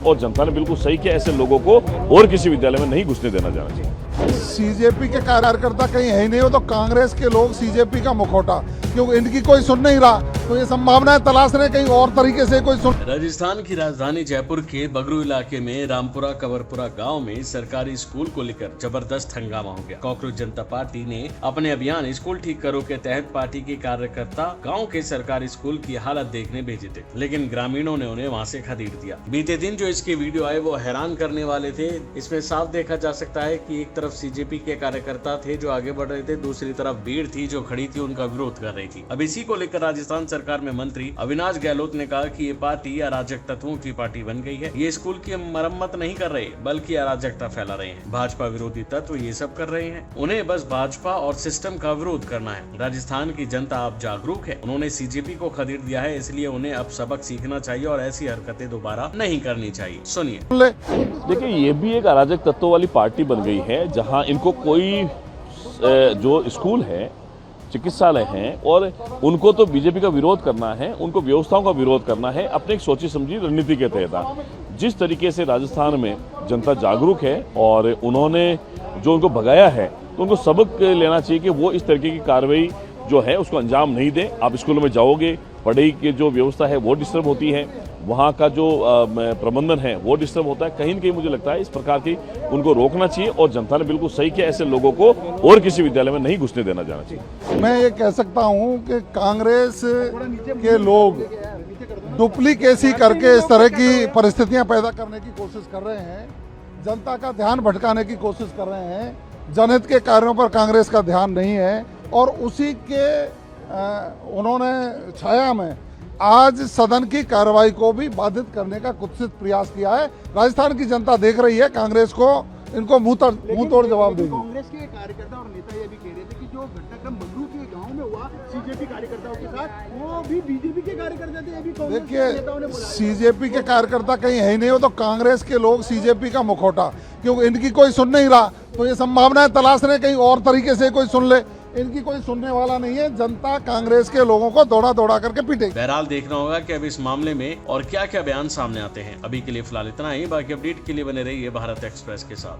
और जनता ने बिल्कुल सही किया। ऐसे लोगों को और किसी विद्यालय में नहीं घुसने देना जाना चाहिए। सीजेपी के कार्यकर्ता कहीं है ही नहीं हो तो कांग्रेस के लोग सीजेपी का मुखौटा, क्योंकि इनकी कोई सुन नहीं रहा, तो ये संभावनाएं तलाश रहे कहीं और तरीके से कोई सुन। राजस्थान की राजधानी जयपुर के बगरू इलाके में रामपुरा कंवरपुरा गांव में सरकारी स्कूल को लेकर जबरदस्त हंगामा हो गया। कांग्रेस जनता पार्टी ने अपने अभियान स्कूल ठीक करो के तहत पार्टी के कार्यकर्ता गांव के सरकारी स्कूल की हालत देखने भेजे थे, लेकिन ग्रामीणों ने उन्हें वहां से खदेड़ दिया। बीते दिन जो इसके वीडियो आए वो हैरान करने वाले थे। इसमें साफ देखा जा सकता है कि एक तरफ सीजेपी के कार्यकर्ता थे जो आगे बढ़ रहे थे, दूसरी तरफ भीड़ थी जो खड़ी थी उनका विरोध कर रही थी। अब इसी को लेकर राजस्थान सरकार में मंत्री अविनाश गहलोत ने कहा कि ये पार्टी अराजक तत्वों की पार्टी बन गई है। ये स्कूल की मरम्मत नहीं कर रहे बल्कि अराजकता फैला रहे हैं। भाजपा विरोधी तत्व ये सब कर रहे हैं, उन्हें बस भाजपा और सिस्टम का विरोध करना है। राजस्थान की जनता अब जागरूक है, उन्होंने सीजेपी को खदेड़ दिया है, इसलिए उन्हें अब सबक सीखना चाहिए और ऐसी हरकतें दोबारा नहीं करनी चाहिए। सुनिए। देखिए, ये भी एक अराजक तत्वों वाली पार्टी बन गई है जहां इनको कोई जो स्कूल है, चिकित्सालय हैं, और उनको तो बीजेपी का विरोध करना है, उनको व्यवस्थाओं का विरोध करना है अपने एक सोची समझी रणनीति के तहत। जिस तरीके से राजस्थान में जनता जागरूक है और उन्होंने जो उनको भगाया है, तो उनको सबक लेना चाहिए कि वो इस तरीके की कार्रवाई जो है उसको अंजाम नहीं दें। आप स्कूलों में जाओगे, पढ़ाई की जो व्यवस्था है वो डिस्टर्ब होती है, वहाँ का जो प्रबंधन है वो डिस्टर्ब होता है। कहीं न कहीं मुझे लगता है इस प्रकार की उनको रोकना चाहिए और जनता ने बिल्कुल सही किया। ऐसे लोगों को और किसी विद्यालय में नहीं घुसने देना जाना चाहिए। मैं ये कह सकता हूँ कि कांग्रेस के लोग डुप्लीकेसी करके इस तरह की परिस्थितियां पैदा करने की कोशिश कर रहे हैं, जनता का ध्यान भटकाने की कोशिश कर रहे हैं। जनहित के कार्यों पर कांग्रेस का ध्यान नहीं है और उसी के उन्होंने छाया में आज सदन की कार्रवाई को भी बाधित करने का कुत्सित प्रयास किया है। राजस्थान की जनता देख रही है, कांग्रेस को इनको मुंह तोड़ जवाब देगी। कांग्रेस के कार्यकर्ता और नेता ये भी कह रहे थे कि जो घटनाक्रम बगरू के गांव में हुआ सीजेपी कार्यकर्ताओं के साथ, वो भी बीजेपी के कार्यकर्ता थे। अभी देखिए, सीजेपी के कार्यकर्ता कहीं है ही नहीं हो तो कांग्रेस के लोग सीजेपी का मुखौटा, क्योंकि इनकी कोई सुन नहीं रहा, तो ये संभावनाएं तलाश रहे कहीं और तरीके से कोई सुन ले। इनकी कोई सुनने वाला नहीं है, जनता कांग्रेस के लोगों को दौड़ा दौड़ा करके पीटेगी। बहरहाल देखना होगा कि अब इस मामले में और क्या क्या बयान सामने आते हैं। अभी के लिए फिलहाल इतना ही, बाकी अपडेट के लिए बने रहिए भारत एक्सप्रेस के साथ।